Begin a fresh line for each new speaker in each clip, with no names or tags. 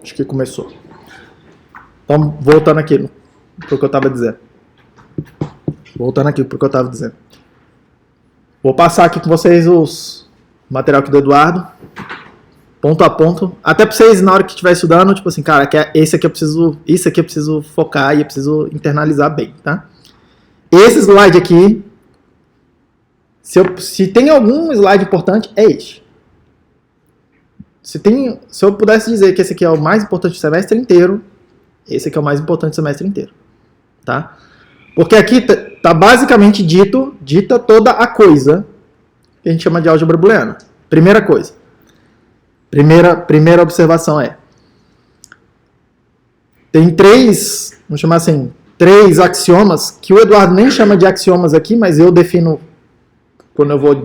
Acho que começou. Então, voltando aqui pro que eu estava dizendo. Vou passar aqui com vocês o material aqui do Eduardo, ponto a ponto, até para vocês, na hora que estiver estudando, tipo assim, cara, isso aqui eu preciso focar e eu preciso internalizar bem, tá? Esse slide aqui, se tem algum slide importante, é este. Se eu pudesse dizer que esse aqui é o mais importante do semestre inteiro, esse aqui é o mais importante do semestre inteiro, tá? Porque aqui tá basicamente dita toda a coisa que a gente chama de álgebra booleana. Primeira coisa. Primeira observação é: tem vamos chamar assim, 3 axiomas, que o Eduardo nem chama de axiomas aqui, mas eu defino, quando eu vou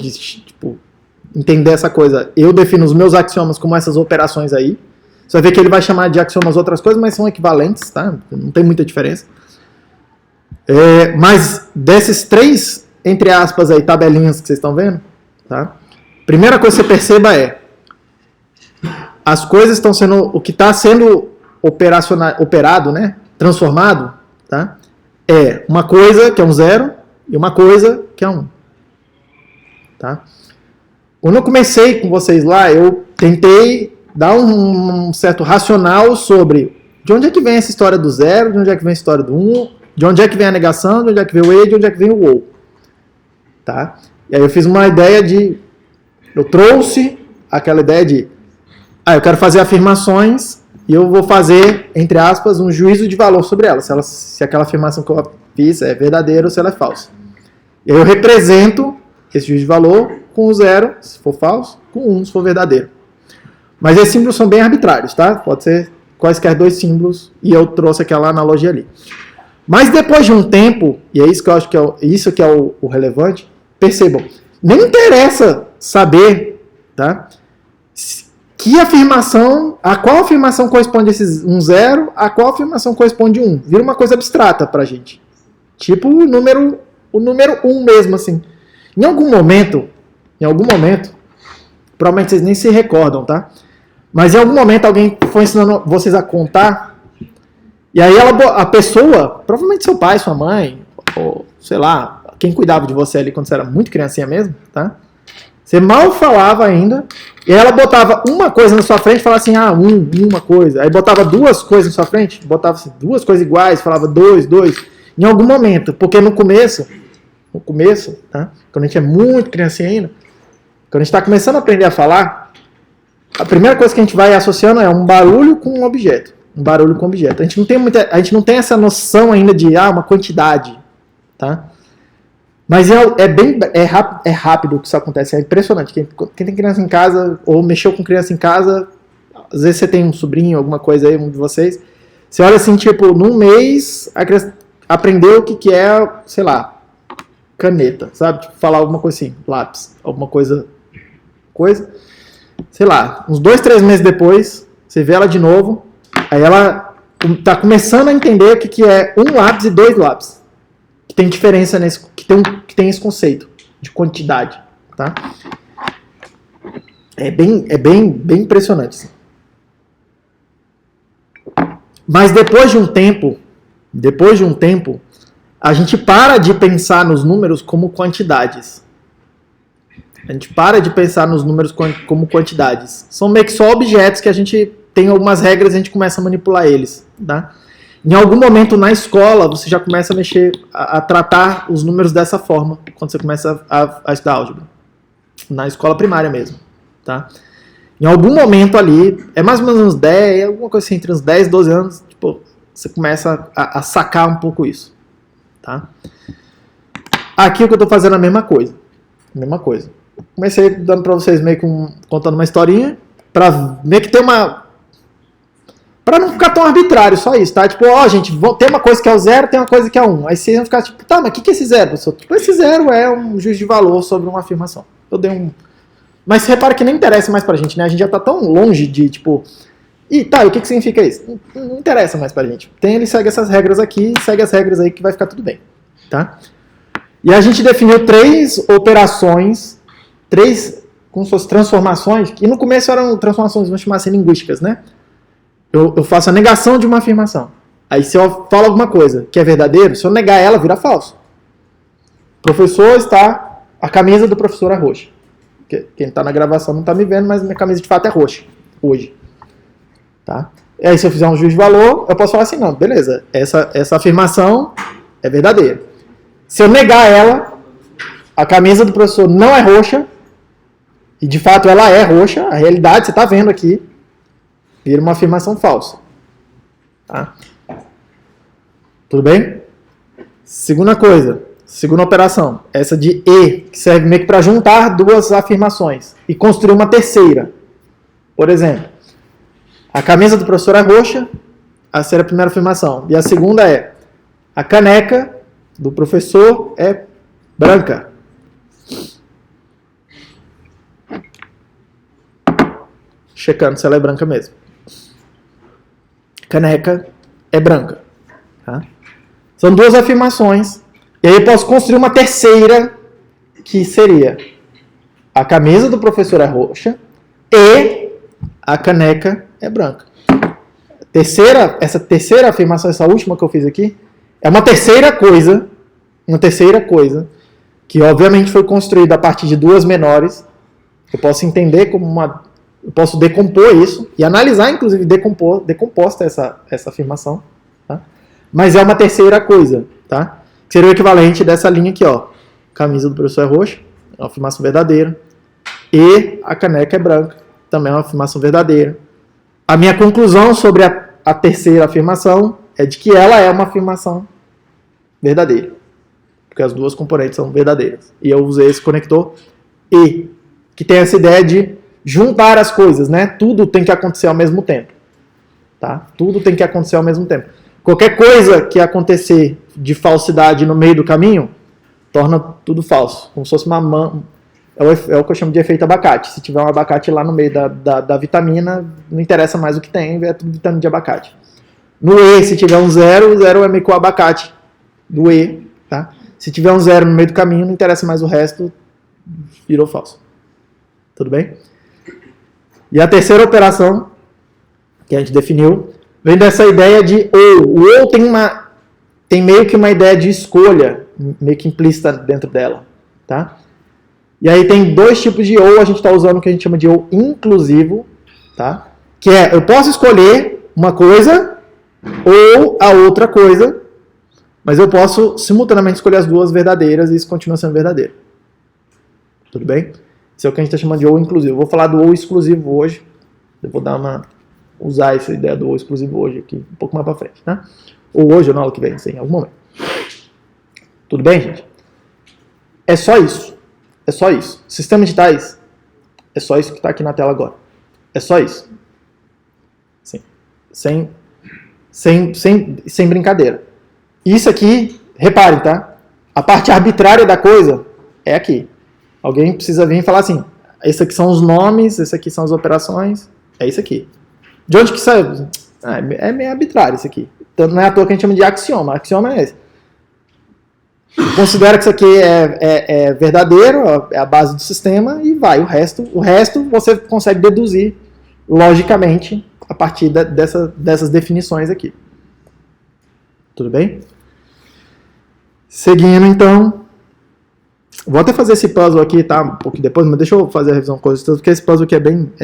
entender essa coisa, eu defino os meus axiomas como essas operações aí. Você vai ver que ele vai chamar de axiomas outras coisas, mas são equivalentes, tá? Não tem muita diferença. Mas desses 3, entre aspas, aí, tabelinhas que vocês estão vendo, tá? Primeira coisa que você perceba é: as coisas estão sendo, o que está sendo operado, né? Transformado, tá? É uma coisa que é um 0 e uma coisa que é 1. Tá? Quando eu comecei com vocês lá, eu tentei dar um certo racional sobre de onde é que vem essa história do 0, de onde é que vem a história do 1, de onde é que vem a negação, de onde é que vem o e, de onde é que vem o ou. Tá? E aí eu fiz uma ideia eu trouxe aquela ideia de, eu quero fazer afirmações e eu vou fazer, entre aspas, um juízo de valor sobre elas, se aquela afirmação que eu fiz é verdadeira ou se ela é falsa. E aí eu represento esse juízo de valor com o 0, se for falso, com o 1, se for verdadeiro. Mas esses símbolos são bem arbitrários, tá? Pode ser quaisquer 2 símbolos, e eu trouxe aquela analogia ali. Mas depois de um tempo, e é isso que eu acho que é o relevante, percebam, nem interessa saber, tá? A qual afirmação corresponde a esses 1, 0, a qual afirmação corresponde a 1. Vira uma coisa abstrata pra gente. Tipo o número 1 mesmo, assim. Em algum momento, provavelmente vocês nem se recordam, tá? Mas em algum momento alguém foi ensinando vocês a contar, e aí a pessoa, provavelmente seu pai, sua mãe, ou sei lá, quem cuidava de você ali quando você era muito criancinha mesmo, tá? Você mal falava ainda, e ela botava uma coisa na sua frente e falava assim, uma coisa. Aí botava 2 coisas na sua frente, botava assim, 2 coisas iguais, falava 2. Em algum momento, porque no começo, tá? Quando a gente é muito criancinha ainda, quando a gente está começando a aprender a falar, a primeira coisa que a gente vai associando é um barulho com um objeto. A gente não tem essa noção ainda de uma quantidade, tá? Mas é rápido que isso acontece, é impressionante. Quem tem criança em casa, ou mexeu com criança em casa, às vezes você tem um sobrinho, alguma coisa aí, um de vocês, você olha assim, tipo, num mês, a criança aprendeu o que é, sei lá, caneta, sabe? Tipo, falar alguma coisa assim, lápis, alguma coisa, sei lá, uns 2, 3 meses depois, você vê ela de novo, aí ela tá começando a entender o que é 1 lápis e 2 lápis. Que tem diferença que tem esse conceito de quantidade, tá? É bem impressionante. Assim. Mas depois de um tempo, a gente para de pensar nos números como quantidades. A gente para de pensar nos números como quantidades. São meio que só objetos que a gente tem algumas regras e a gente começa a manipular eles, tá? Em algum momento na escola, você já começa a tratar os números dessa forma, quando você começa a estudar álgebra. Na escola primária mesmo, tá? Em algum momento ali, é mais ou menos uns 10, alguma coisa assim, entre uns 10 e 12 anos, tipo, você começa a sacar um pouco isso, tá? Aqui o que eu estou fazendo é a mesma coisa. Comecei dando para vocês contando uma historinha, para meio que ter para não ficar tão arbitrário, só isso, tá? Tipo, gente, tem uma coisa que é o 0, tem uma coisa que é 1. Aí vocês vão ficar tipo, tá, mas o que é esse 0, professor? Tipo, esse 0 é um juízo de valor sobre uma afirmação. Eu dei um... Mas repara que nem interessa mais pra gente, né? A gente já tá tão longe de, tipo... E o que significa isso? Não interessa mais pra gente. Ele segue essas regras aqui, segue as regras aí que vai ficar tudo bem, tá? E a gente definiu 3 operações, 3 com suas transformações, que no começo eram transformações, vamos chamar assim, linguísticas, né? eu faço a negação de uma afirmação. Aí se eu falo alguma coisa que é verdadeiro, se eu negar ela, vira falso. A camisa do professor é roxa. Quem está na gravação não está me vendo, mas minha camisa de fato é roxa, hoje. Tá? E aí se eu fizer um juízo de valor, eu posso falar assim, não, beleza, essa afirmação é verdadeira. Se eu negar ela, a camisa do professor não é roxa, e de fato ela é roxa, a realidade você está vendo aqui, vira uma afirmação falsa. Tá? Tudo bem? Segunda operação, essa de E, que serve meio que para juntar duas afirmações e construir uma terceira. Por exemplo, a camisa do professor é roxa, essa era a primeira afirmação. E a segunda é, a caneca do professor é branca. Checando se ela é branca mesmo. Caneca é branca. Tá? São duas afirmações. E aí eu posso construir uma terceira, que seria a camisa do professor é roxa e a caneca é branca. Essa terceira afirmação, essa última que eu fiz aqui, é uma terceira coisa que obviamente foi construída a partir de duas menores. Eu posso entender eu posso decompor isso e analisar, inclusive, decomposta essa afirmação. Tá? Mas é uma terceira coisa, tá? Que seria o equivalente dessa linha aqui, ó. Camisa do professor é roxa, é uma afirmação verdadeira. E a caneca é branca, também é uma afirmação verdadeira. A minha conclusão sobre a terceira afirmação é de que ela é uma afirmação verdadeira. Porque as duas componentes são verdadeiras. E eu usei esse conector E, que tem essa ideia de juntar as coisas, né? Tudo tem que acontecer ao mesmo tempo. Tá? Tudo tem que acontecer ao mesmo tempo. Qualquer coisa que acontecer de falsidade no meio do caminho, torna tudo falso. Como se fosse é o que eu chamo de efeito abacate. Se tiver um abacate lá no meio da vitamina, não interessa mais o que tem, é tudo vitamina de abacate. No E, se tiver um zero, o zero é meio que o abacate do E. Tá? Se tiver um zero no meio do caminho, não interessa mais o resto, virou falso. Tudo bem? E a terceira operação, que a gente definiu, vem dessa ideia de ou. O ou tem meio que uma ideia de escolha, meio que implícita dentro dela. Tá? E aí tem dois tipos de ou, a gente está usando o que a gente chama de ou inclusivo, tá? Que é, eu posso escolher uma coisa ou a outra coisa, mas eu posso simultaneamente escolher as duas verdadeiras e isso continua sendo verdadeiro. Tudo bem? Isso é o que a gente está chamando de ou inclusivo. Eu vou falar do ou exclusivo hoje. Eu vou usar essa ideia do ou exclusivo hoje aqui, um pouco mais para frente, tá? Ou hoje ou na aula que vem, sim, em algum momento. Tudo bem, gente? É só isso. É só isso. Sistema de tais é só isso que está aqui na tela agora. É só isso. Sim. Sem brincadeira. Isso aqui, reparem, tá? A parte arbitrária da coisa é aqui. Alguém precisa vir e falar assim, esses aqui são os nomes, esses aqui são as operações, é isso aqui. De onde que sai? É meio arbitrário isso aqui. Então, não é à toa que a gente chama de axioma. Axioma é esse. Considera que isso aqui é verdadeiro, é a base do sistema e vai. O resto você consegue deduzir logicamente a partir dessas definições aqui. Tudo bem? Seguindo, então. Vou até fazer esse puzzle aqui, tá? Um pouco depois, mas deixa eu fazer a revisão com coisas, porque esse puzzle aqui é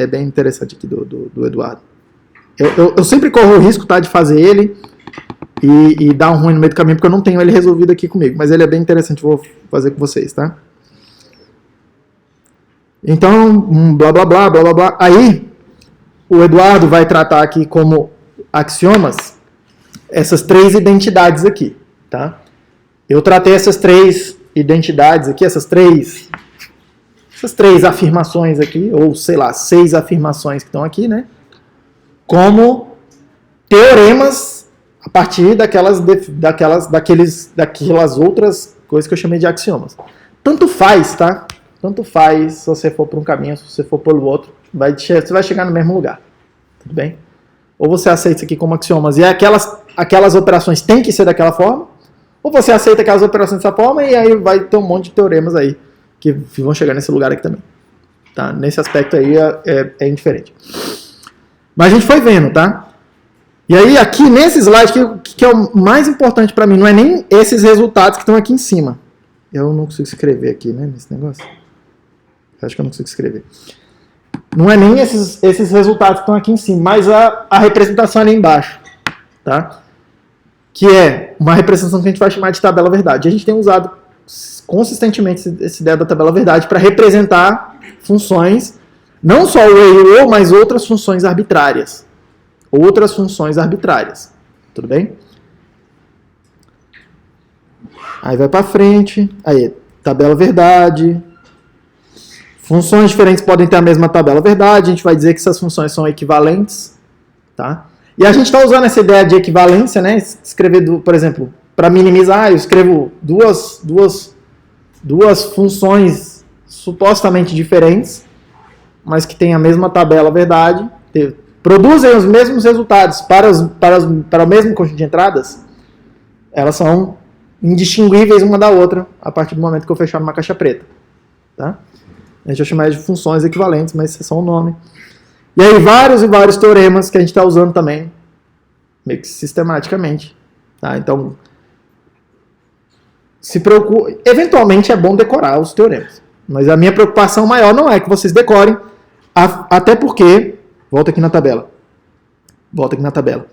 bem interessante aqui do Eduardo. Eu sempre corro o risco, tá, de fazer ele e dar um ruim no meio do caminho, porque eu não tenho ele resolvido aqui comigo, mas ele é bem interessante, vou fazer com vocês, tá? Então, blá blá blá, blá blá blá. Aí, o Eduardo vai tratar aqui como axiomas essas três identidades aqui, tá? Eu tratei essas três identidades aqui, essas três afirmações aqui, ou sei lá, 6 afirmações que estão aqui, né? Como teoremas a partir daquelas outras coisas que eu chamei de axiomas. Tanto faz, tá? Tanto faz se você for por um caminho, se você for pelo outro, você vai chegar no mesmo lugar. Tudo bem? Ou você aceita isso aqui como axiomas e aquelas operações têm que ser daquela forma, ou você aceita aquelas operações dessa forma e aí vai ter um monte de teoremas aí que vão chegar nesse lugar aqui também. Tá? Nesse aspecto aí é indiferente. Mas a gente foi vendo, tá? E aí, aqui nesse slide, que é o mais importante para mim, não é nem esses resultados que estão aqui em cima. Eu não consigo escrever aqui, né, nesse negócio. Eu acho que eu não consigo escrever. Não é nem esses resultados que estão aqui em cima, mas a representação ali embaixo, tá? Que é uma representação que a gente vai chamar de tabela verdade. A gente tem usado consistentemente essa ideia da tabela verdade para representar funções, não só o e o, mas outras funções arbitrárias. Outras funções arbitrárias. Tudo bem? Aí vai para frente. Aí, tabela verdade. Funções diferentes podem ter a mesma tabela verdade. A gente vai dizer que essas funções são equivalentes. Tá? E a gente está usando essa ideia de equivalência, né? Escrever, por exemplo, para minimizar, eu escrevo duas funções supostamente diferentes, mas que têm a mesma tabela verdade. Produzem os mesmos resultados para o mesmo conjunto de entradas, elas são indistinguíveis uma da outra a partir do momento que eu fechar numa caixa preta. Tá? A gente vai chamar de funções equivalentes, mas isso é só um nome. E aí vários e vários teoremas que a gente está usando também, meio que sistematicamente. Tá? Então, eventualmente é bom decorar os teoremas. Mas a minha preocupação maior não é que vocês decorem, até porque... Volta aqui na tabela.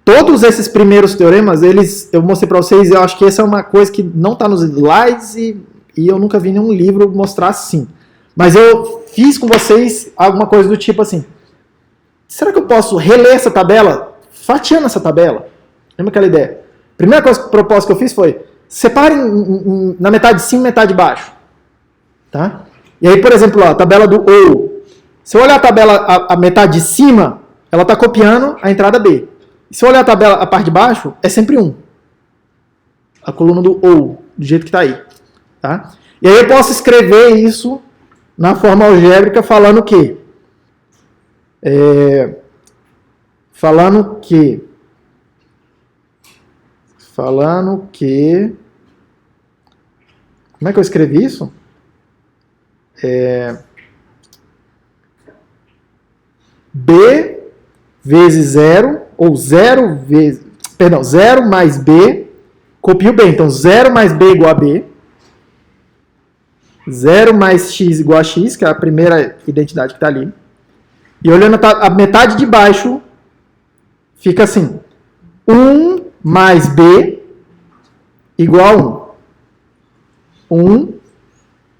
Todos esses primeiros teoremas, eu mostrei para vocês, e eu acho que essa é uma coisa que não está nos slides e eu nunca vi nenhum livro mostrar assim. Mas eu fiz com vocês alguma coisa do tipo assim, será que eu posso reler essa tabela, fatiando essa tabela? Lembra aquela ideia? Primeira proposta que eu fiz foi, separem na metade de cima e metade de baixo. Tá? E aí, por exemplo, a tabela do OU. Se eu olhar a tabela, a metade de cima, ela está copiando a entrada B. Se eu olhar a tabela, a parte de baixo, é sempre 1. A coluna do OU, do jeito que está aí. Tá? E aí eu posso escrever isso na forma algébrica falando que... Como é que eu escrevi isso? B vezes 0, ou 0 mais B, copio B. Então, 0 mais B igual a B. 0 mais X igual a X, que é a primeira identidade que está ali. E olhando a metade de baixo, fica assim. 1 mais B igual a 1. 1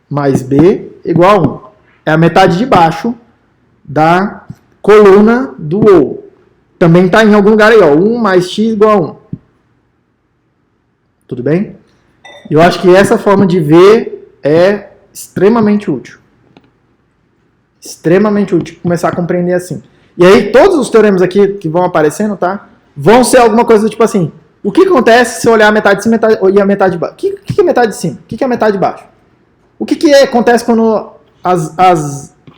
mais B igual a 1. É a metade de baixo da coluna do OU. Também está em algum lugar aí, ó. 1 mais X igual a 1. Tudo bem? Eu acho que essa forma de ver é extremamente útil. Extremamente útil começar a compreender assim. E aí, todos os teoremas aqui que vão aparecendo, tá? Vão ser alguma coisa do tipo assim. O que acontece se eu olhar a metade de cima e a metade de baixo? O que é metade de cima? O que é metade de baixo? O que acontece quando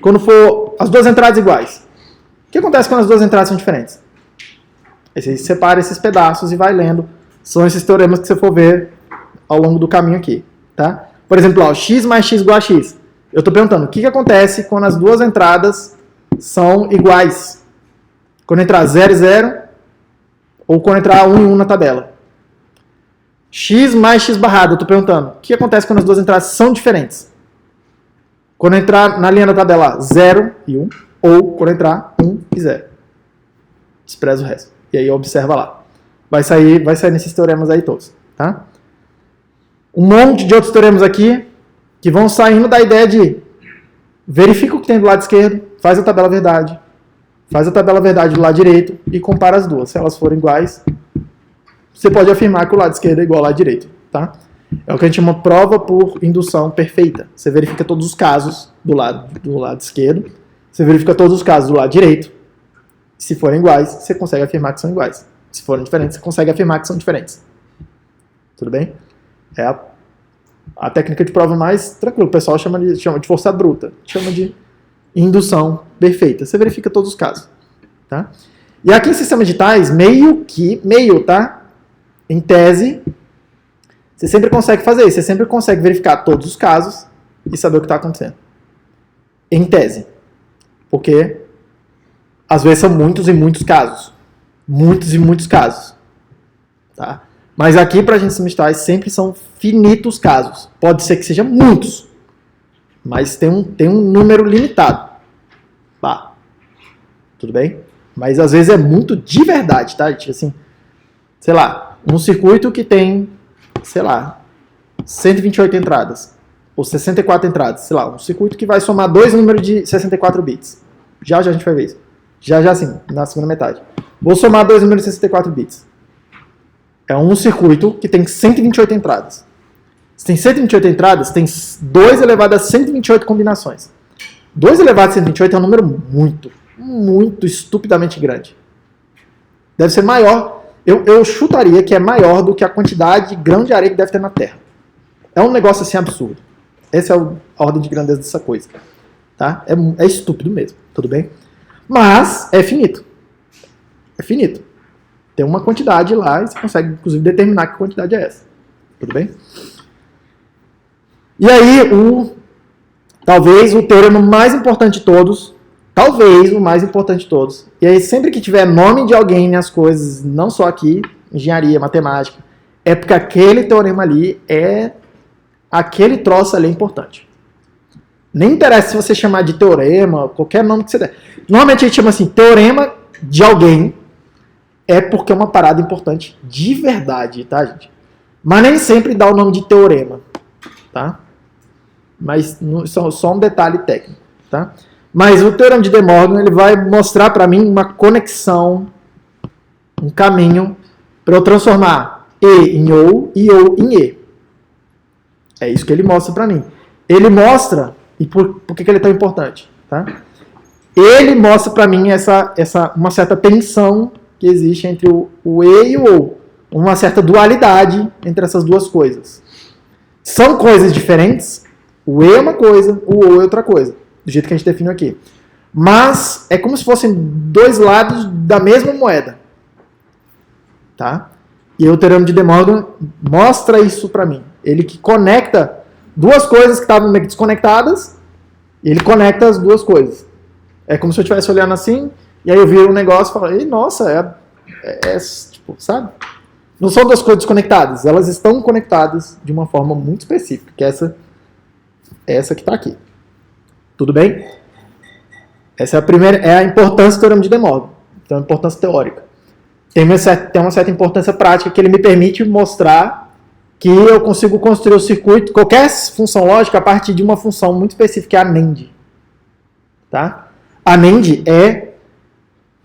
quando for as duas entradas iguais? O que acontece quando as duas entradas são diferentes? Aí você separa esses pedaços e vai lendo. São esses teoremas que você for ver ao longo do caminho aqui. Tá? Por exemplo, ó, x mais x igual a x. Eu estou perguntando, o que acontece quando as duas entradas são iguais? Quando entrar 0 e 0, ou quando entrar 1 e 1 na tabela? X mais x barrado, eu estou perguntando, o que acontece quando as duas entradas são diferentes? Quando entrar na linha da tabela 0 e 1, ou quando entrar 1 e 0. Despreza o resto. E aí observa lá. Vai sair nesses teoremas aí todos. Tá? Um monte de outros teoremas aqui que vão saindo da ideia de verifica o que tem do lado esquerdo, faz a tabela verdade, faz a tabela verdade do lado direito e compara as duas. Se elas forem iguais, você pode afirmar que o lado esquerdo é igual ao lado direito. Tá? É o que a gente chama prova por indução perfeita. Você verifica todos os casos do lado esquerdo, você verifica todos os casos do lado direito. Se forem iguais, você consegue afirmar que são iguais. Se forem diferentes, você consegue afirmar que são diferentes. Tudo bem? É a técnica de prova mais tranquila. O pessoal chama de força bruta. Chama de indução perfeita. Você verifica todos os casos. Tá? E aqui em sistema de tais, meio, tá? Em tese, você sempre consegue fazer isso. Você sempre consegue verificar todos os casos e saber o que está acontecendo. Em tese. Porque, às vezes, são muitos e muitos casos. muitos e muitos casos. Tá? Mas aqui para agentes semestais sempre são finitos casos. Pode ser que seja muitos, mas tem um número limitado. Tá? Tudo bem? Mas às vezes é muito de verdade, tá? Tipo assim, sei lá, um circuito que tem, sei lá, 128 entradas, ou 64 entradas, sei lá, um circuito que vai somar dois números de 64 bits. Já a gente vai ver isso. Já sim, na segunda metade. Vou somar dois números de 64 bits. É um circuito que tem 128 entradas. Se tem 128 entradas, tem 2 elevado a 128 combinações. 2 elevado a 128 é um número muito estupidamente grande. Deve ser maior. Eu chutaria que é maior do que a quantidade de grão de areia que deve ter na Terra. É um negócio assim absurdo. Essa é a ordem de grandeza dessa coisa. Tá? É estúpido mesmo, tudo bem? Mas é finito. É finito. Tem uma quantidade lá e você consegue, inclusive, determinar que quantidade é essa. Tudo bem? E aí, talvez o teorema mais importante de todos, talvez o mais importante de todos, e aí sempre que tiver nome de alguém nas coisas, não só aqui, engenharia, matemática, é porque aquele teorema ali aquele troço ali é importante. Nem interessa se você chamar de teorema, qualquer nome que você der. Normalmente a gente chama assim, teorema de alguém, é porque é uma parada importante de verdade, tá, gente? Mas nem sempre dá o nome de teorema, tá? Mas só um detalhe técnico, tá? Mas o teorema de De Morgan, ele vai mostrar para mim uma conexão, um caminho para eu transformar E em OU e OU em E. É isso que ele mostra para mim. Ele mostra, e por que ele é tão importante, tá? Ele mostra para mim uma certa tensão que existe entre o E e o OU. Uma certa dualidade entre essas duas coisas. São coisas diferentes. O E é uma coisa, o OU é outra coisa. Do jeito que a gente definiu aqui. Mas é como se fossem dois lados da mesma moeda. Tá? E o teorema de De Morgan mostra isso para mim. Ele que conecta duas coisas que estavam meio desconectadas, ele conecta as duas coisas. É como se eu estivesse olhando assim, e aí eu viro um negócio e falo, nossa, tipo, sabe? Não são duas coisas desconectadas, elas estão conectadas de uma forma muito específica, que é essa que está aqui. Tudo bem? Essa é a primeira, é a importância do teorema de De Morgan. Então, a importância teórica. Tem uma certa importância prática que ele me permite mostrar que eu consigo construir o circuito, qualquer função lógica, a partir de uma função muito específica, que é a NAND. Tá? A NAND é,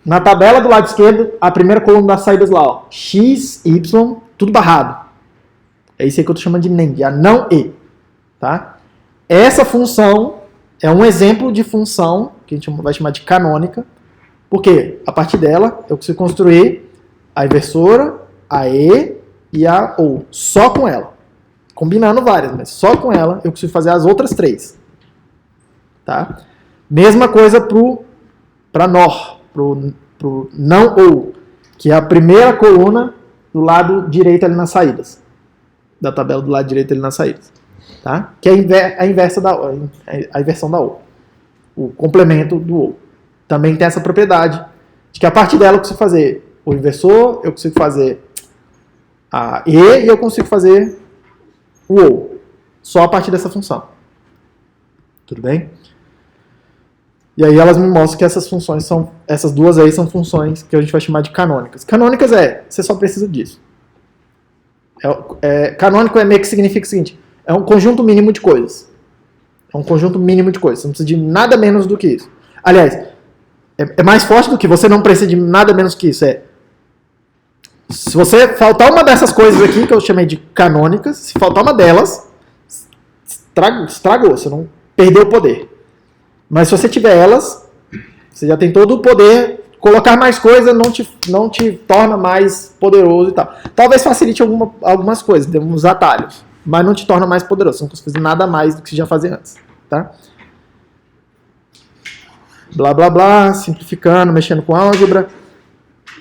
na tabela do lado esquerdo, a primeira coluna das saídas lá, ó, x, y, tudo barrado. É isso aí que eu estou chamando de NAND, a não E. Tá? Essa função é um exemplo de função, que a gente vai chamar de canônica, porque a partir dela eu consigo construir a inversora, a E e a OU, só com ela. Combinando várias, mas só com ela eu consigo fazer as outras três. Tá? Mesma coisa para NOR, pro não OU, que é a primeira coluna do lado direito ali nas saídas. Da tabela do lado direito ali nas saídas. Tá? Que é a inversão da OU. O complemento do OU. Também tem essa propriedade de que a partir dela eu consigo fazer o inversor, eu consigo fazer a E e eu consigo fazer o OU. Só a partir dessa função. Tudo bem? E aí elas me mostram que essas duas aí são funções que a gente vai chamar de canônicas. Canônicas você só precisa disso. Canônico meio que significa o seguinte, é um conjunto mínimo de coisas. É um conjunto mínimo de coisas. Você não precisa de nada menos do que isso. Aliás, é mais forte do que você não precisa de nada menos que isso. Se você faltar uma dessas coisas aqui, que eu chamei de canônicas, se faltar uma delas, estragou, você não perdeu o poder. Mas se você tiver elas, você já tem todo o poder. Colocar mais coisa não te torna mais poderoso e tal. Talvez facilite algumas coisas, tem uns atalhos, mas não te torna mais poderoso. Você não consegue fazer nada mais do que você já fazia antes. Tá? Blá, blá, blá, simplificando, mexendo com álgebra.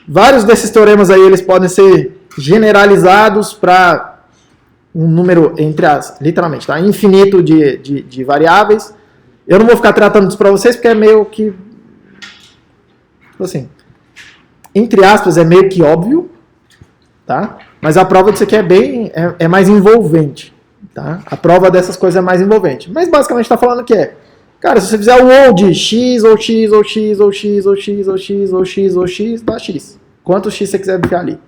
Vários desses teoremas aí, eles podem ser generalizados para um número, literalmente, tá? Infinito de variáveis. Eu não vou ficar tratando isso para vocês, porque é meio que, assim, entre aspas, é meio que óbvio, tá? Mas a prova disso aqui é mais envolvente, tá? A prova dessas coisas é mais envolvente. Mas basicamente está falando que cara, se você fizer o ou de x, ou x, ou x, ou x, ou x, ou x, ou x, ou x, dá x. Quantos x você quiser enfiar ali.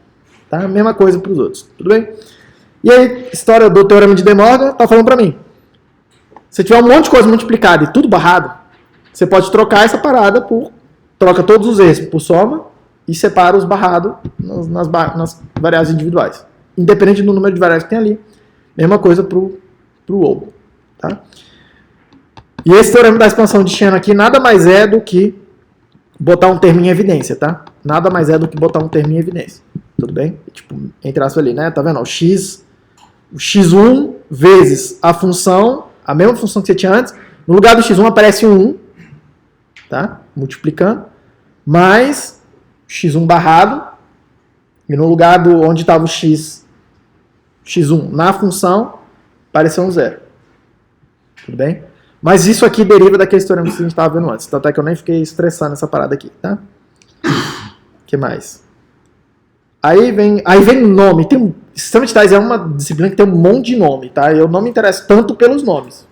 Tá? Mesma coisa para os outros, tudo bem? E aí, história do Teorema de De Morgan, tá falando para mim. Se tiver um monte de coisa multiplicada e tudo barrado, você pode trocar essa parada troca todos os erros por soma e separa os barrados nas variáveis individuais. Independente do número de variáveis que tem ali. Mesma coisa pro ou. Tá? E esse teorema da expansão de Shannon aqui nada mais é do que botar um termo em evidência, tá? Nada mais é do que botar um termo em evidência. Tudo bem? Tipo, entre aspas ali, né? Tá vendo? O x1 vezes a mesma função que você tinha antes. No lugar do x1 aparece um 1, tá? Multiplicando. Mais x1 barrado. E no lugar onde estava o x1 na função, apareceu um 0. Tudo bem? Mas isso aqui deriva daquele teorema que a gente estava vendo antes. Até que eu nem fiquei estressando essa parada aqui, tá? O que mais? Aí vem o nome. Sistema de tais é uma disciplina que tem um monte de nome, tá? Eu não me interesso tanto pelos nomes.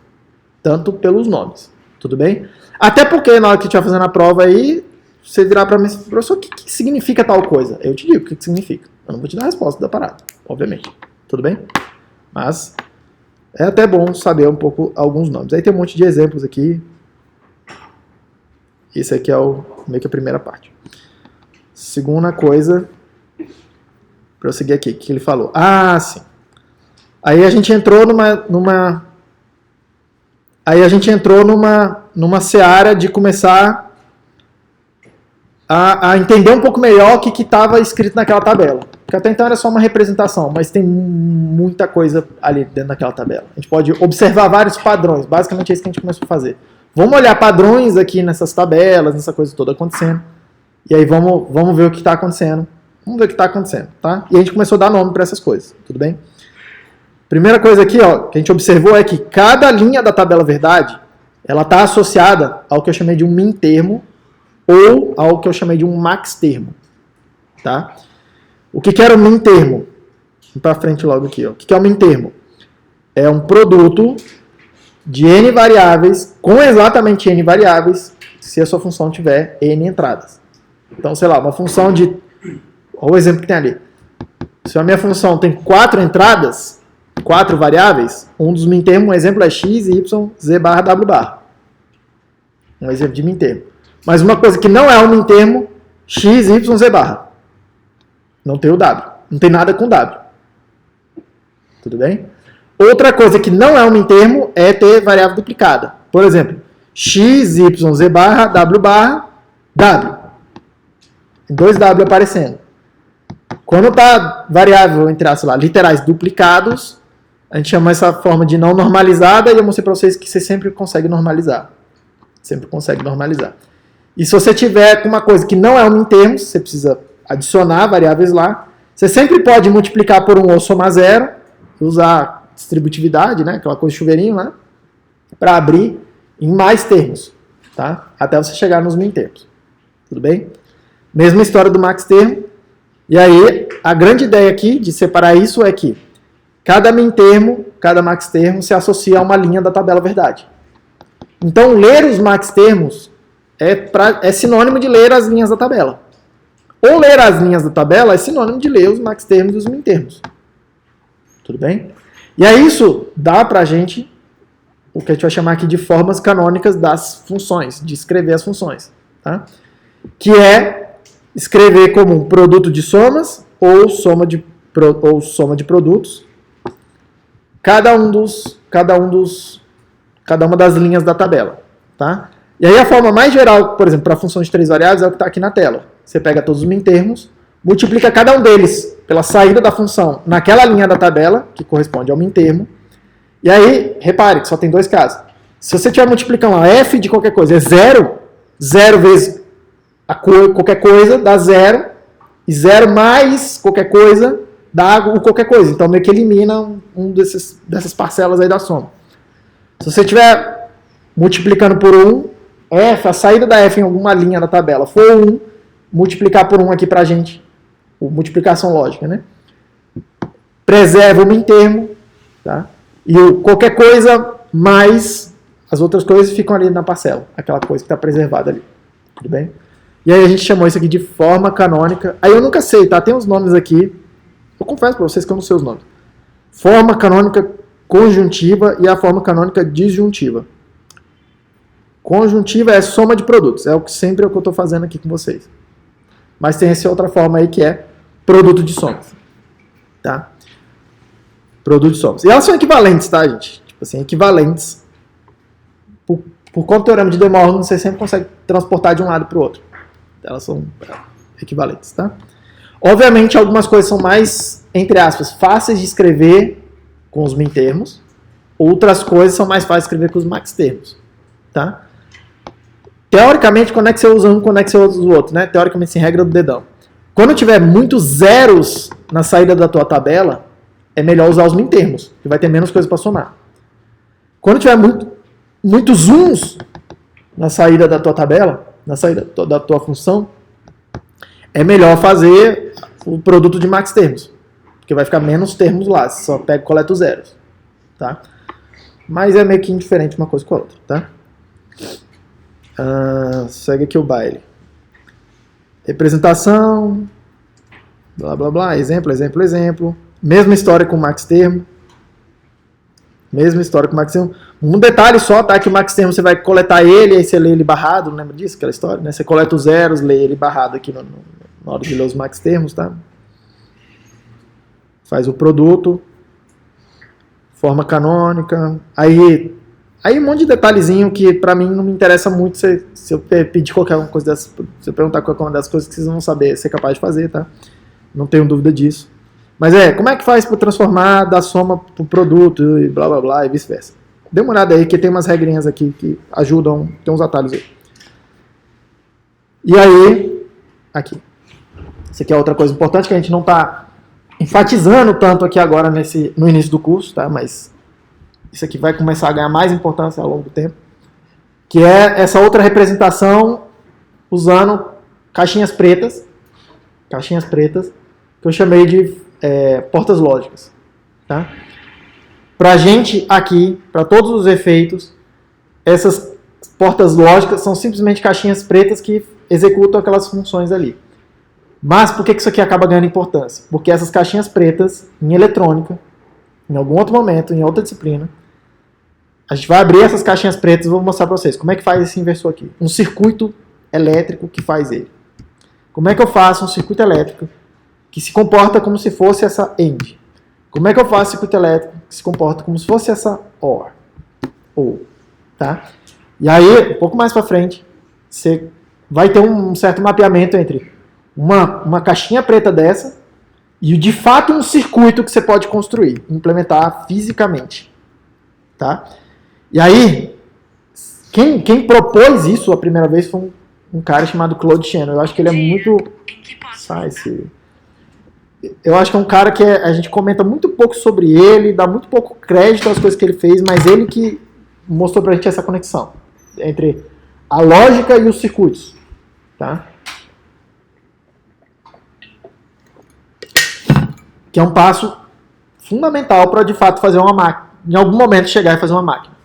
Tudo bem? Até porque na hora que a gente vai fazendo a prova aí, você virar para mim, professor, o que significa tal coisa? Eu te digo o que significa. Eu não vou te dar a resposta da parada, obviamente. Tudo bem? Mas é até bom saber um pouco alguns nomes. Aí tem um monte de exemplos aqui. Esse aqui é meio que a primeira parte. Segunda coisa, para eu seguir aqui, o que ele falou? Ah, sim. Aí a gente entrou numa seara de começar a entender um pouco melhor o que estava escrito naquela tabela. Porque até então era só uma representação, mas tem muita coisa ali dentro daquela tabela. A gente pode observar vários padrões. Basicamente é isso que a gente começou a fazer. Vamos olhar padrões aqui nessas tabelas, nessa coisa toda acontecendo. E aí vamos ver o que está acontecendo. Tá? E a gente começou a dar nome para essas coisas. Tudo bem? Primeira coisa aqui, que a gente observou é que cada linha da tabela verdade, ela está associada ao que eu chamei de um min termo ou ao que eu chamei de um max termo. Tá? O que era o min termo? Vamos para frente logo aqui. O que é o min termo? É um produto de n variáveis com exatamente n variáveis se a sua função tiver n entradas. Então, sei lá, uma função de... Olha o exemplo que tem ali. Se a minha função tem 4 entradas, 4 variáveis, um dos min termos, um exemplo é x, y, z barra, w barra. Um exemplo de min termo. Mas uma coisa que não é um min termo, x, y, z barra. Não tem o w. Não tem nada com w. Tudo bem? Outra coisa que não é um min termo é ter variável duplicada. Por exemplo, x, y, z barra, w barra, w. Dois w aparecendo. Quando está variável, entre as literais duplicados, a gente chama essa forma de não normalizada e eu mostrei para vocês que você sempre consegue normalizar. E se você tiver com uma coisa que não é um min termo, você precisa adicionar variáveis lá, você sempre pode multiplicar por 1 ou somar 0, usar distributividade, né, aquela coisa de chuveirinho lá, para abrir em mais termos, tá? Até você chegar nos min termos. Tudo bem? Mesma história do max termo. E aí, a grande ideia aqui de separar isso é que cada min termo, cada max termo se associa a uma linha da tabela verdade. Então, ler os max termos é sinônimo de ler as linhas da tabela. Ou ler as linhas da tabela é sinônimo de ler os max termos e os min termos. Tudo bem? E aí isso dá pra gente o que a gente vai chamar aqui de formas canônicas das funções, de escrever as funções. Tá? Que é escrever como um produto de somas ou soma de produtos. Cada uma das linhas da tabela. Tá? E aí a forma mais geral, por exemplo, para a função de 3 variáveis é o que está aqui na tela. Você pega todos os min termos, multiplica cada um deles pela saída da função naquela linha da tabela, que corresponde ao min termo. E aí, repare que só tem 2 casos. Se você estiver multiplicando lá, f de qualquer coisa é 0, 0 vezes qualquer coisa dá 0, e 0 mais qualquer coisa dá qualquer coisa. Então meio que elimina dessas parcelas aí da soma. Se você estiver multiplicando por 1, a saída da f em alguma linha da tabela for 1, multiplicar por 1 aqui pra gente, multiplicação lógica, né? Preserva o mintermo, tá? E qualquer coisa mais as outras coisas ficam ali na parcela, aquela coisa que está preservada ali, tudo bem? E aí a gente chamou isso aqui de forma canônica. Aí eu nunca sei, tá? Tem uns nomes aqui, eu confesso para vocês que eu não sei os nomes. Forma canônica conjuntiva e a forma canônica disjuntiva. Conjuntiva é soma de produtos, é o que sempre é o que eu estou fazendo aqui com vocês. Mas tem essa outra forma aí que é produto de somas, tá? Produto de somas. E elas são equivalentes, tá, gente? Tipo assim, equivalentes. Por conta do teorema de De Morgan, você sempre consegue transportar de um lado para o outro. Elas são equivalentes, tá? Obviamente, algumas coisas são mais, entre aspas, fáceis de escrever com os mintermos. Outras coisas são mais fáceis de escrever com os maxtermos, tá? Teoricamente, quando é que você usa um, quando é que você usa o outro, né? Teoricamente, sem regra do dedão. Quando tiver muitos zeros na saída da tua tabela, é melhor usar os mintermos, que vai ter menos coisa para somar. Quando tiver muitos uns na saída da tua tabela, na saída da tua função, é melhor fazer o produto de max termos, porque vai ficar menos termos lá, você só pega e coleta os zeros, tá? Mas é meio que indiferente uma coisa com a outra, tá? Segue aqui o baile. Representação, blá blá blá, exemplo, exemplo, exemplo. Mesma história com o max termo. Mesma história com o max termo. Um detalhe só, tá? Que o max termo você vai coletar ele, aí você lê ele barrado, não lembra disso? Aquela história, né? Você coleta os zeros, lê ele barrado aqui na hora de ler os max termos, tá? Faz o produto. Forma canônica. Aí um monte de detalhezinho que pra mim não me interessa muito se eu pedir qualquer uma coisa dessas, se eu perguntar qualquer uma das coisas que vocês vão saber, ser capaz de fazer, tá? Não tenho dúvida disso. Mas como é que faz para transformar da soma para o produto e blá blá blá e vice-versa. Dê uma olhada aí que tem umas regrinhas aqui que ajudam, tem uns atalhos aí. E aí, aqui. Isso aqui é outra coisa importante que a gente não está enfatizando tanto aqui agora no início do curso, tá? Mas isso aqui vai começar a ganhar mais importância ao longo do tempo. Que é essa outra representação usando caixinhas pretas. Caixinhas pretas, que eu chamei de portas lógicas. Tá? Pra gente aqui, para todos os efeitos, essas portas lógicas são simplesmente caixinhas pretas que executam aquelas funções ali. Mas por que isso aqui acaba ganhando importância? Porque essas caixinhas pretas, em eletrônica, em algum outro momento, em outra disciplina, a gente vai abrir essas caixinhas pretas e vou mostrar para vocês como é que faz esse inversor aqui. Um circuito elétrico que faz ele. Como é que eu faço um circuito elétrico que se comporta como se fosse essa AND? Como é que eu faço um circuito elétrico que se comporta como se fosse essa OR? Tá? E aí, um pouco mais para frente, você vai ter um certo mapeamento entre uma caixinha preta dessa e de fato um circuito que você pode construir, implementar fisicamente. Tá? E aí, quem propôs isso a primeira vez foi um cara chamado Claude Shannon. Eu acho que ele é muito... Eu acho que é um cara que a gente comenta muito pouco sobre ele, dá muito pouco crédito às coisas que ele fez, mas ele que mostrou pra gente essa conexão entre a lógica e os circuitos. Tá? Que é um passo fundamental para de fato fazer uma máquina. Em algum momento chegar e fazer uma máquina.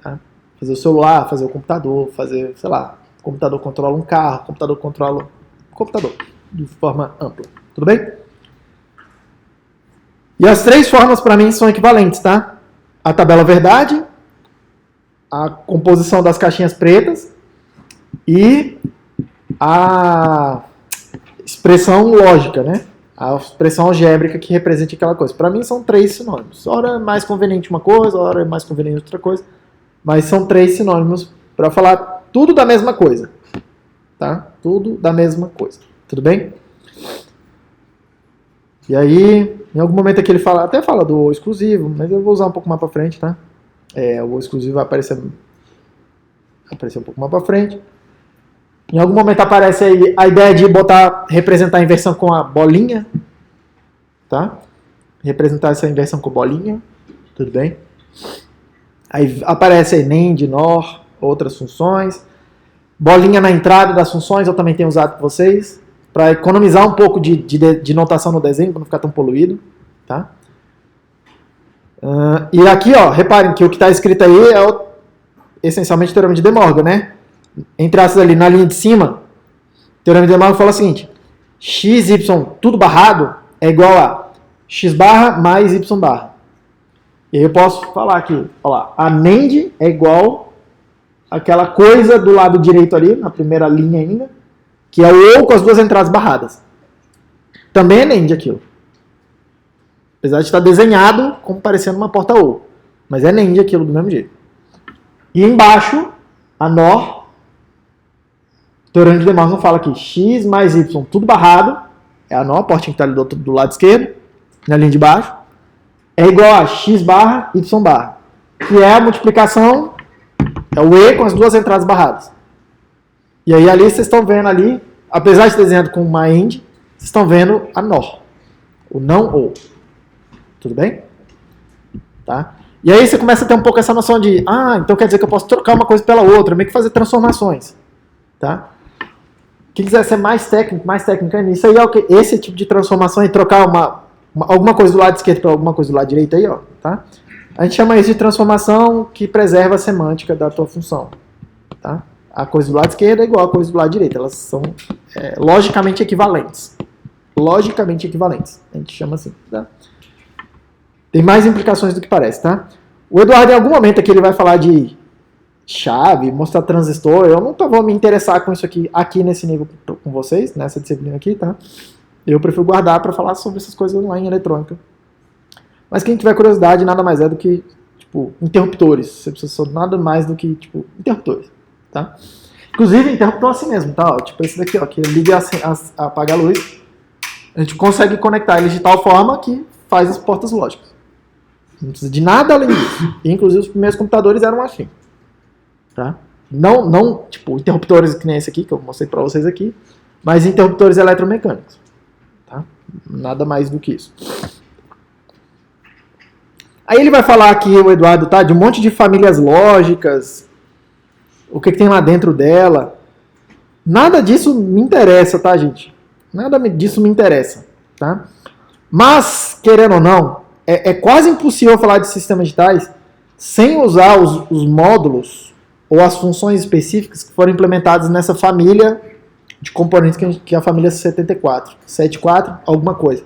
Tá? Fazer o celular, fazer o computador, fazer, sei lá, o computador controla um carro, o computador controla o computador de forma ampla. Tudo bem? E as três formas para mim são equivalentes, tá? A tabela verdade, a composição das caixinhas pretas e a expressão lógica, né? A expressão algébrica que representa aquela coisa. Para mim são três sinônimos. Ora é mais conveniente uma coisa, ora é mais conveniente outra coisa. Mas são três sinônimos para falar tudo da mesma coisa. Tá? Tudo da mesma coisa. Tudo bem? E aí, em algum momento aqui ele até fala do exclusivo, mas eu vou usar um pouco mais para frente, tá? O exclusivo vai aparecer um pouco mais para frente. Em algum momento aparece aí a ideia de representar a inversão com a bolinha, tá? Representar essa inversão com bolinha, tudo bem? Aí aparece aí NAND, NOR, outras funções. Bolinha na entrada das funções eu também tenho usado com vocês, para economizar um pouco de notação no desenho, para não ficar tão poluído. Tá? E aqui, ó, reparem que o que está escrito aí é essencialmente o Teorema de De Morgan, né? Entre aspas ali, na linha de cima, o Teorema de De Morgan fala o seguinte: x, y, tudo barrado, é igual a x barra mais y barra. E aí eu posso falar aqui, olha lá, a NAND é igual àquela coisa do lado direito ali, na primeira linha ainda, que é o ou com as duas entradas barradas. Também é NAND aquilo. Apesar de estar desenhado como parecendo uma porta ou. Mas é NAND aquilo do mesmo jeito. E embaixo, a NOR, o Teorema de De Morgan fala que x mais y, tudo barrado, é a NOR, a portinha que está ali do lado esquerdo, na linha de baixo, é igual a x barra, y barra, que é a multiplicação, é o E com as duas entradas barradas. E aí ali vocês estão vendo ali, apesar de ter desenhado com uma AND, vocês estão vendo a NOR, o não ou. Tudo bem? Tá? E aí você começa a ter um pouco essa noção de, então quer dizer que eu posso trocar uma coisa pela outra, meio que fazer transformações. Tá? Quem quiser ser mais técnico nisso aí, esse tipo de transformação e trocar alguma coisa do lado esquerdo para alguma coisa do lado direito aí, ó, tá? A gente chama isso de transformação que preserva a semântica da tua função. Tá? A coisa do lado esquerdo é igual a coisa do lado direito, elas são logicamente equivalentes. Logicamente equivalentes, a gente chama assim. Tá? Tem mais implicações do que parece, tá? O Eduardo, em algum momento aqui, ele vai falar de chave, mostrar transistor. Eu nunca vou me interessar com isso aqui nesse nível com vocês, nessa disciplina aqui, tá? Eu prefiro guardar para falar sobre essas coisas lá em eletrônica. Mas quem tiver curiosidade, nada mais é do que, tipo, interruptores. Você precisa só nada mais do que, tipo, interruptores, tá? Inclusive, interruptor assim mesmo, tá? Ó, tipo esse daqui, ó, que liga apaga a luz. A gente consegue conectar eles de tal forma que faz as portas lógicas. Não precisa de nada além disso. E, inclusive, os primeiros computadores eram assim. Tá? Não, tipo, interruptores que nem esse aqui, que eu mostrei para vocês aqui, mas interruptores eletromecânicos. Tá? Nada mais do que isso. Aí ele vai falar aqui, o Eduardo, tá, de um monte de famílias lógicas, o que tem lá dentro dela. Nada disso me interessa, tá, gente? Nada disso me interessa. Tá? Mas, querendo ou não, é quase impossível falar de sistemas digitais sem usar os módulos ou as funções específicas que foram implementadas nessa família de componentes que é a família 74, 74, alguma coisa.